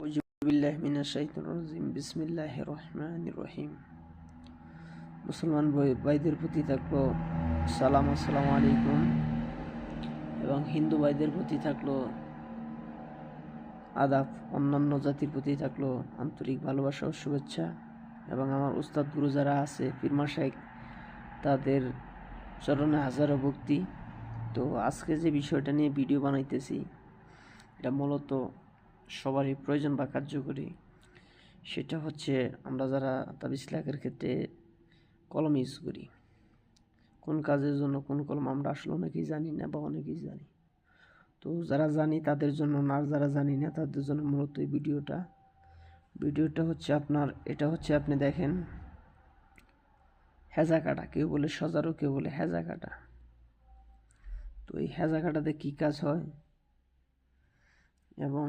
আউযুবিল্লাহি মিনাশ শাইতানির রাজিম বিসমিল্লাহির রহমানির রহিম। মুসলমান ভাইদের প্রতি থাকলো সালাম, আসসালামু আলাইকুম, এবং হিন্দু ভাইদের প্রতি থাকলো আদাব। অন্যান্য জাতির প্রতি থাকলো আন্তরিক ভালোবাসা ও শুভেচ্ছা। এবং আমার উস্তাদ গুরু যারা আছে পীর মাশায়েখ, তাদের চরণে হাজারো ভক্তি। তো আজকে যে বিষয়টা নিয়ে ভিডিও বানাইতেছি, এটা মূলত সবারই প্রয়োজন বা কার্যকরী। সেটা হচ্ছে, আমরা যারা তাবিজ লেখার ক্ষেত্রে কলম ইউজ করি, কোন কাজের জন্য কোন কলম আমরা আসলে অনেকেই জানি না বা অনেকেই জানি। তো যারা জানি তাদের জন্য না, আর যারা জানি না তাদের জন্য মূলত এই ভিডিওটা হচ্ছে আপনার, এটা হচ্ছে আপনি দেখেন হেজা কাটা, কেউ বলে সজারু, কেউ বলে হেজা কাটা। তো এই হেজা কাটাতে কী কাজ হয়, এবং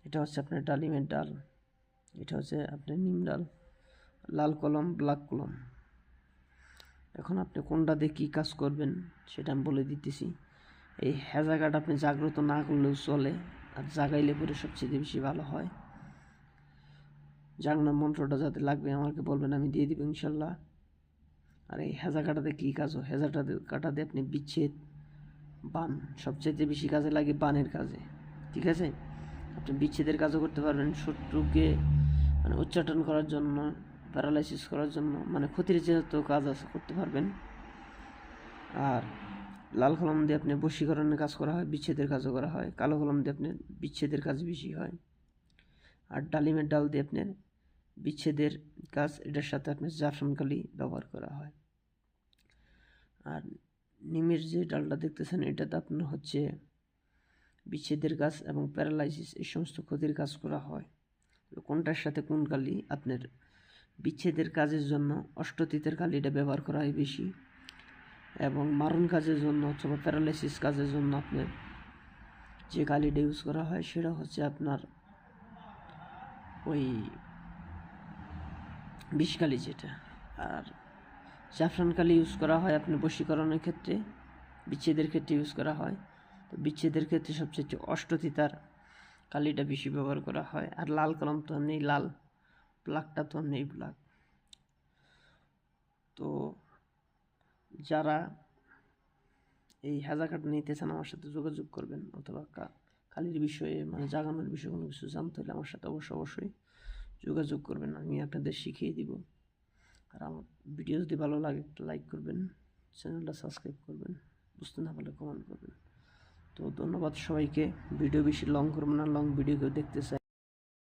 এটা হচ্ছে আপনার ডালিমের ডাল, এটা হচ্ছে আপনার নিম ডাল, লাল কলম, ব্ল্যাক কলম। এখন আপনি কোনটা দিয়ে কী কাজ করবেন সেটা আমি বলে দিতেছি। এই হেজা কাটা আপনি জাগ্রত না করলেও চলে, আর জাগাইলে পরে সবচেয়ে বেশি ভালো হয়। জাগনা মন্ত্রটা যাতে লাগবে আমাকে বলবেন, আমি দিয়ে দিব ইনশাল্লাহ। আর এই হেজা কাটাতে কী কাজ হয়, কাটাতে আপনি বিচ্ছেদ, বান, সবচেয়ে বেশি কাজে লাগে বানের কাজে। ঠিক আছে, আপনি বিচ্ছেদের কাজও করতে পারবেন, শত্রুকে মানে উচ্চাটন করার জন্য, প্যারালাইসিস করার জন্য, মানে ক্ষতির যেহেতু কাজ আছে করতে পারবেন। আর লাল কলম দিয়ে আপনি বশীকরণের কাজ করা হয়, বিচ্ছেদের কাজও করা হয়। কালো কলম দিয়ে আপনি বিচ্ছেদের কাজ বেশি হয়। আর ডালিমের ডাল দিয়ে আপনার বিচ্ছেদের কাজ, এটার সাথে আপনার জাফরানকালি ব্যবহার করা হয়। আর নিমের যে ডালটা দেখতেছেন, এটাতে আপনার হচ্ছে বিচ্ছেদের কাজ এবং প্যারালাইসিস, এই সমস্ত ক্ষতির কাজ করা হয়। কোনটার সাথে কোন কালি আপনার বিচ্ছেদের কাজের জন্য অষ্টতীতের কালিটা ব্যবহার করা হয় বেশি, এবং মারণ কাজের জন্য অথবা প্যারালাইসিস কাজের জন্য আপনার যে কালিটা ইউজ করা হয় সেটা হচ্ছে আপনার ওই বিষকালি যেটা। আর জাফরান কালি ইউজ করা হয় আপনার বশীকরণের ক্ষেত্রে, বিচ্ছেদের ক্ষেত্রে ইউজ করা হয়। তো বিচ্ছেদের ক্ষেত্রে সবচেয়ে অষ্টতীতার কালিটা বেশি ব্যবহার করা হয়। আর লাল কলম তো নেই লাল, ব্ল্যাকটা তো নেই ব্ল্যাক। তো যারা এই হেজা কাটা নিতে চান আমার সাথে যোগাযোগ করবেন, অথবা কালির বিষয়ে মানে জাগানোর বিষয়ে কোনো কিছু জানতে হলে আমার সাথে অবশ্যই যোগাযোগ করবেন, আমি আপনাদের শিখিয়ে দিব। আর আমার ভিডিও যদি ভালো লাগে একটা লাইক করবেন, চ্যানেলটা সাবস্ক্রাইব করবেন, বুঝতে না পারলে কমেন্ট করবেন। তো ধন্যবাদ সবাইকে। ভিডিও বেশি লং করবেন না, লং ভিডিও কেউ দেখতে চাই